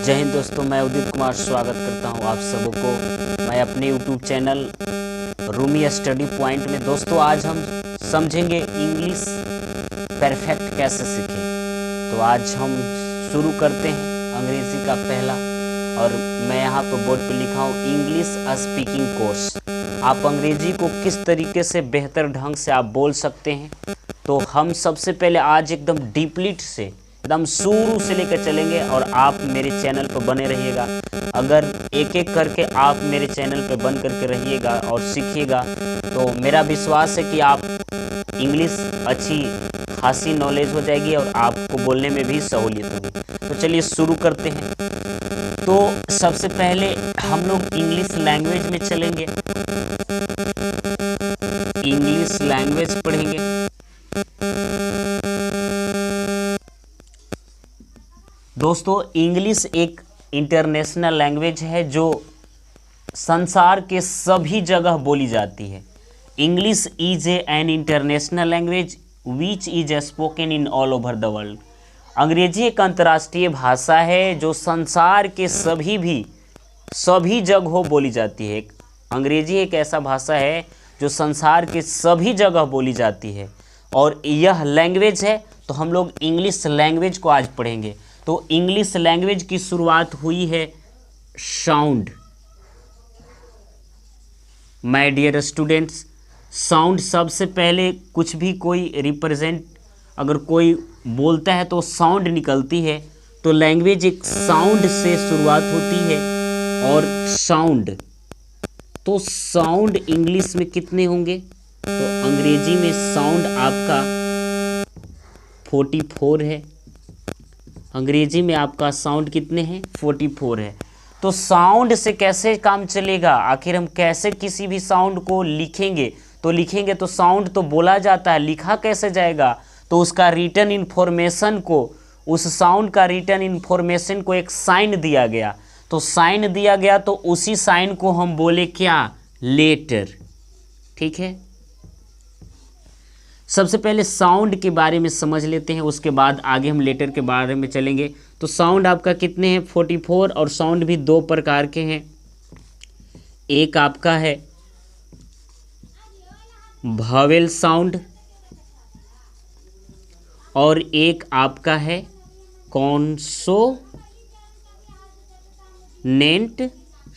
जय हिंद दोस्तों, मैं उदित कुमार स्वागत करता हूं आप सबों को मैं अपने YouTube channel Rumi study point में। दोस्तों आज हम समझेंगे इंग्लिश परफेक्ट कैसे सीखें। तो आज हम शुरू करते हैं अंग्रेजी का पहला, और मैं यहाँ पर बोर्ड पे लिखा हूँ इंग्लिश स्पीकिंग कोर्स। आप अंग्रेजी को किस तरीके से बेहतर ढंग से आप बोल सकते हैं। तो हम सबसे पहले आज एकदम डीपली से एकदम शुरू से लेकर चलेंगे और आप मेरे चैनल पर बने रहिएगा। अगर एक एक करके आप मेरे चैनल पर बन करके रहिएगा और सीखिएगा तो मेरा विश्वास है कि आप इंग्लिश अच्छी खासी नॉलेज हो जाएगी और आपको बोलने में भी सहूलियत होगी। तो चलिए शुरू करते हैं। तो सबसे पहले हम लोग इंग्लिश लैंग्वेज में चलेंगे, इंग्लिश लैंग्वेज पढ़ेंगे। दोस्तों इंग्लिश एक इंटरनेशनल लैंग्वेज है जो संसार के सभी जगह बोली जाती है। English is an international language which is spoken in all over the world. अंग्रेजी एक अंतर्राष्ट्रीय भाषा है जो संसार के सभी जगहों बोली जाती है। अंग्रेजी एक ऐसा भाषा है जो संसार के सभी जगह बोली जाती है और यह लैंग्वेज है। तो हम लोग इंग्लिश लैंग्वेज को आज पढ़ेंगे। तो इंग्लिश लैंग्वेज की शुरुआत हुई है sound. My dear students, sound सबसे पहले कुछ भी कोई रिप्रेजेंट अगर कोई बोलता है तो साउंड निकलती है। तो लैंग्वेज एक साउंड से शुरुआत होती है। और साउंड तो साउंड इंग्लिश में कितने होंगे? तो अंग्रेजी में साउंड आपका 44 है। अंग्रेजी में आपका साउंड कितने हैं? 44 है। तो साउंड से कैसे काम चलेगा? आखिर हम कैसे किसी भी साउंड को लिखेंगे तो साउंड तो बोला जाता है, लिखा कैसे जाएगा? तो उसका रिटन इन्फॉर्मेशन को, उस साउंड का रिटन इन्फॉर्मेशन को एक साइन दिया गया। तो साइन दिया गया तो उसी साइन को हम बोले क्या? लेटर। ठीक है, सबसे पहले साउंड के बारे में समझ लेते हैं, उसके बाद आगे हम लेटर के बारे में चलेंगे। तो साउंड आपका कितने हैं? 44। और साउंड भी दो प्रकार के हैं। एक आपका है वॉवेल साउंड और एक आपका है कॉन्सोनेंट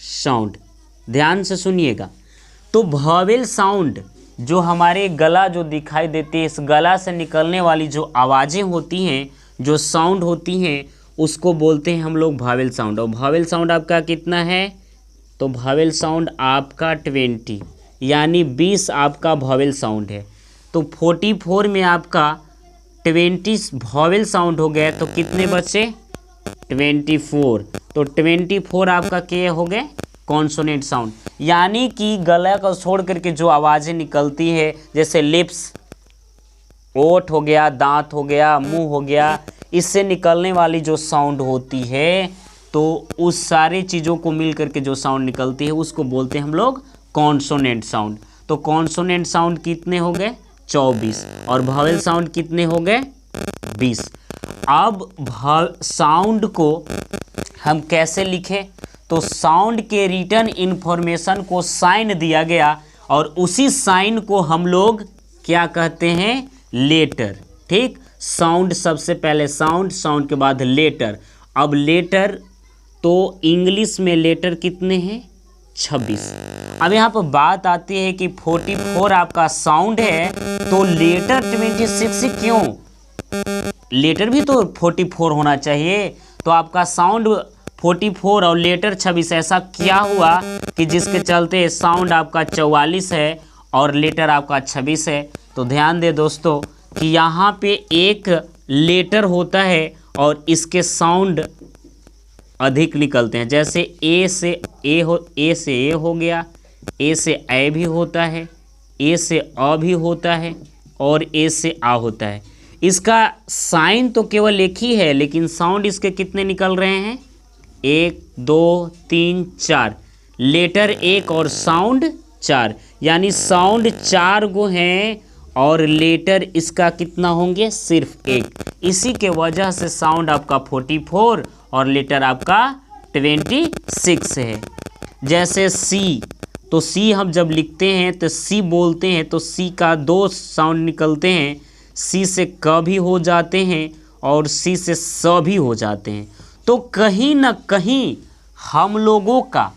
साउंड। ध्यान से सुनिएगा। तो वॉवेल साउंड जो हमारे गला जो दिखाई देती है, इस गला से निकलने वाली जो आवाज़ें होती हैं, जो साउंड होती हैं, उसको बोलते हैं हम लोग वॉवेल साउंड। और वॉवेल साउंड आपका कितना है? तो वॉवेल साउंड आपका 20 यानी 20 आपका वॉवेल साउंड है। तो 44 में आपका 20 वॉवेल साउंड हो गए तो कितने बचे? 24। तो 24 आपका क्या हो गए? Consonant sound. यानी कि गला को छोड़ करके जो आवाज़ें निकलती है, जैसे लिप्स, ओठ हो गया, दांत हो गया, मुंह हो गया, इससे निकलने वाली जो साउंड होती है, तो उस सारी चीज़ों को मिल करके जो साउंड निकलती है उसको बोलते हैं हम लोग कॉन्सोनेंट साउंड। तो कॉन्सोनेंट साउंड कितने हो गए? 24। और वॉवेल साउंड कितने हो गए? 20। अब साउंड को हम कैसे लिखें? तो साउंड के रिटन इन्फॉर्मेशन को साइन दिया गया और उसी साइन को हम लोग क्या कहते हैं? लेटर। ठीक, साउंड सबसे पहले साउंड के बाद लेटर। अब लेटर तो इंग्लिश में लेटर कितने हैं? 26। अब यहाँ पर बात आती है कि 44 आपका साउंड है तो लेटर 26 क्यों? लेटर भी तो 44 होना चाहिए। तो आपका साउंड 44 और लेटर 26, ऐसा क्या हुआ कि जिसके चलते साउंड आपका 44 है और लेटर आपका 26 है? तो ध्यान दे दोस्तों कि यहाँ पे एक लेटर होता है और इसके साउंड अधिक निकलते हैं। जैसे ए से ए हो गया, ए से ए भी होता है, ए से अ भी होता है और ए से आ होता है। इसका साइन तो केवल एक ही है लेकिन साउंड इसके कितने निकल रहे हैं? 1 2 3 4। लेटर 1 और साउंड 4, यानी साउंड 4 गो हैं और लेटर इसका कितना होंगे? सिर्फ 1। इसी के वजह से साउंड आपका 44 और लेटर आपका 26 है। जैसे सी, तो सी हम जब लिखते हैं तो सी बोलते हैं तो सी का 2 साउंड निकलते हैं, सी से क भी हो जाते हैं और सी से स भी हो जाते हैं। तो कहीं ना कहीं हम लोगों का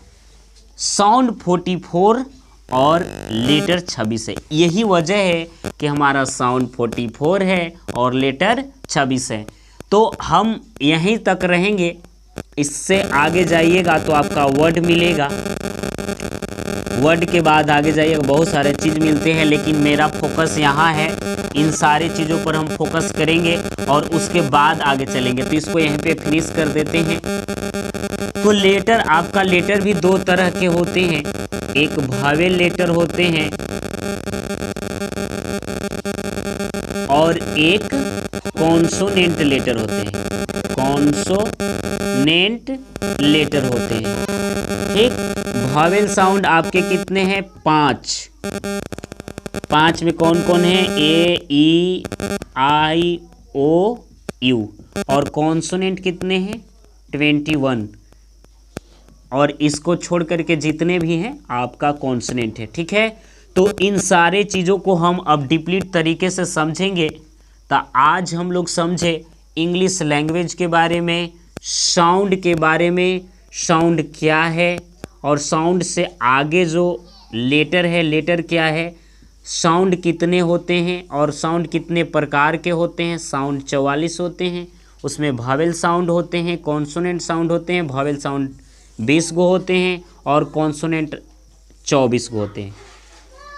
साउंड 44 और लेटर 26 है। यही वजह है कि हमारा साउंड 44 है और लेटर 26 है। तो हम यहीं तक रहेंगे, इससे आगे जाइएगा तो आपका वर्ड मिलेगा, वर्ड के बाद आगे जाइएगा बहुत सारे चीज़ मिलते हैं, लेकिन मेरा फोकस यहाँ है, इन सारी चीज़ों पर हम फोकस करेंगे और उसके बाद आगे चलेंगे। तो इसको यहीं पे फिनिश कर देते हैं। तो लेटर, आपका लेटर भी 2 तरह के होते हैं, एक वोवेल लेटर होते हैं और एक कॉन्सोनेंट लेटर होते हैं, कॉन्सोनेंट लेटर होते हैं। ठीक, वोवेल साउंड आपके कितने हैं? 5 में कौन कौन है? ए, ई, आई, ओ, यू। और कॉन्सोनेंट कितने हैं? 21। और इसको छोड़ करके जितने भी हैं आपका कॉन्सोनेंट है। ठीक है, तो इन सारे चीज़ों को हम अब डिप्लीट तरीके से समझेंगे। तो आज हम लोग समझे इंग्लिश लैंग्वेज के बारे में, साउंड के बारे में, साउंड क्या है और साउंड से आगे जो लेटर है, लेटर क्या है, साउंड कितने होते हैं और साउंड कितने प्रकार के होते हैं। साउंड 44 होते हैं, उसमें वोवेल साउंड होते हैं, कॉन्सोनेंट साउंड होते हैं, वोवेल साउंड 20 गो होते हैं और कॉन्सोनेंट 24 गो होते हैं।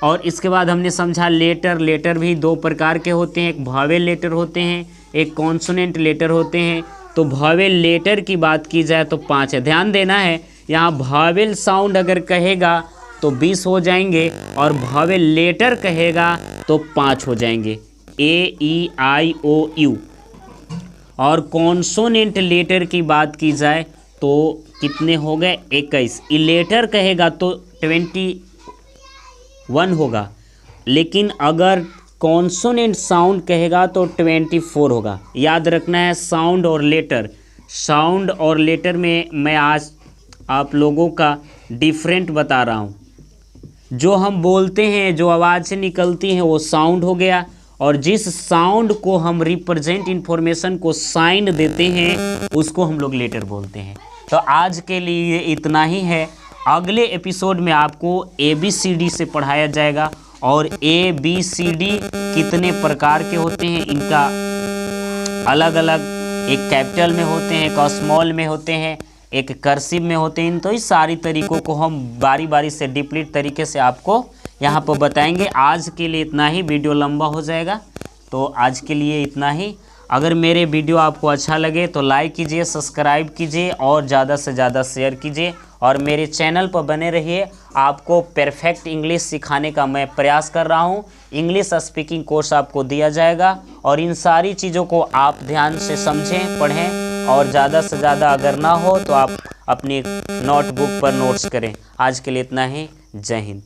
और इसके बाद हमने समझा लेटर, लेटर भी 2 प्रकार के होते हैं, एक वोवेल लेटर होते हैं, एक कॉन्सोनेंट लेटर होते हैं। तो वोवेल लेटर की बात की जाए तो 5 है। ध्यान देना है, यहाँ वोवेल साउंड अगर कहेगा तो 20 हो जाएंगे और वोवेल लेटर कहेगा तो 5 हो जाएंगे, ए, ई, आई, ओ, यू। और कॉन्सोनेंट लेटर की बात की जाए तो कितने हो गए? 21। लेटर कहेगा तो 21 होगा, लेकिन अगर कॉन्सोनेंट साउंड कहेगा तो 24 होगा। याद रखना है, साउंड और लेटर, साउंड और लेटर में मैं आज आप लोगों का डिफरेंट बता रहा हूँ। जो हम बोलते हैं, जो आवाज़ से निकलती हैं वो साउंड हो गया, और जिस साउंड को हम रिप्रेजेंट इन्फॉर्मेशन को साइन देते हैं उसको हम लोग लेटर बोलते हैं। तो आज के लिए इतना ही है। अगले एपिसोड में आपको ABCD से पढ़ाया जाएगा और ABCD कितने प्रकार के होते हैं, इनका अलग अलग, एक कैपिटल में होते हैं, एक स्मॉल में होते हैं, एक कर्सिव में होते हैं। तो इस सारी तरीकों को हम बारी बारी से डिप्लीट तरीके से आपको यहाँ पर बताएंगे। आज के लिए इतना ही, वीडियो लंबा हो जाएगा, तो आज के लिए इतना ही। अगर मेरे वीडियो आपको अच्छा लगे तो लाइक कीजिए, सब्सक्राइब कीजिए और ज़्यादा से ज़्यादा शेयर कीजिए और मेरे चैनल पर बने रहिए। आपको परफेक्ट इंग्लिश सिखाने का मैं प्रयास कर रहा हूँ। इंग्लिश स्पीकिंग कोर्स आपको दिया जाएगा और इन सारी चीज़ों को आप ध्यान से समझें, पढ़ें और ज़्यादा से ज़्यादा अगर ना हो तो आप अपनी नोटबुक पर नोट्स करें। आज के लिए इतना ही। जय हिंद।